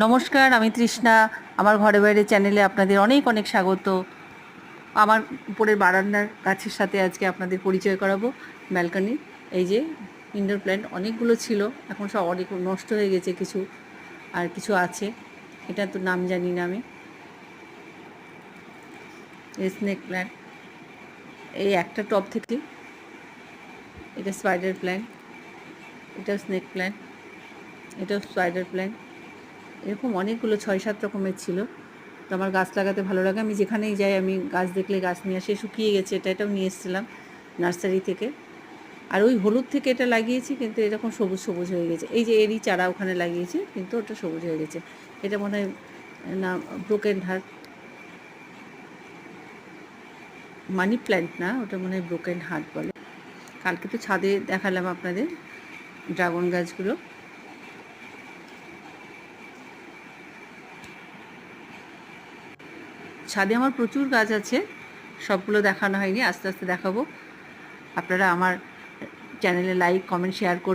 নমস্কার, আমি তৃষ্ণা। আমার ঘরে বাইরে চ্যানেলে আপনাদের অনেক অনেক স্বাগত। আমার উপরের বারান্দার গাছের সাথে আজকে আপনাদের পরিচয় করাবো ব্যালকনি। এই যে ইনডোর প্ল্যান্ট অনেকগুলো ছিল, এখন সব অনেক নষ্ট হয়ে গেছে, কিছু আর কিছু আছে, এটা তো নাম জানি না আমি। এই স্নেক প্ল্যান্ট, এই একটা টব থেকে, এটা স্পাইডার প্ল্যান্ট, এটাও স্নেক প্ল্যান্ট, এটাও স্পাইডার প্ল্যান্ট। এরকম অনেকগুলো 6-7 রকমের ছিল। তো আমার গাছ লাগাতে ভালো লাগে, আমি যেখানেই যাই আমি গাছ দেখলে গাছ নিয়ে আসি। শুকিয়ে গেছে, এটাও নিয়ে এসেছিলাম নার্সারি থেকে। আর ওই হলুদ থেকে এটা লাগিয়েছি, কিন্তু এরকম সবুজ সবুজ হয়ে গেছে। এই যে এরই চারা ওখানে লাগিয়েছি, কিন্তু ওটা সবুজ হয়ে গেছে। এটা মনে হয় না ব্রোকেন হার্ট, মানি প্ল্যান্ট না, ওটা মনে হয় ব্রোকেন হার্ট বলে। কালকে তো ছাদে দেখালাম আপনাদের ড্রাগন গাছগুলো। ছাদে আমার প্রচুর গাছ আছে, সবগুলো দেখানো হয়নি, আস্তে আস্তে দেখাবো। আপনারা আমার চ্যানেলে লাইক, কমেন্ট, শেয়ার করুন।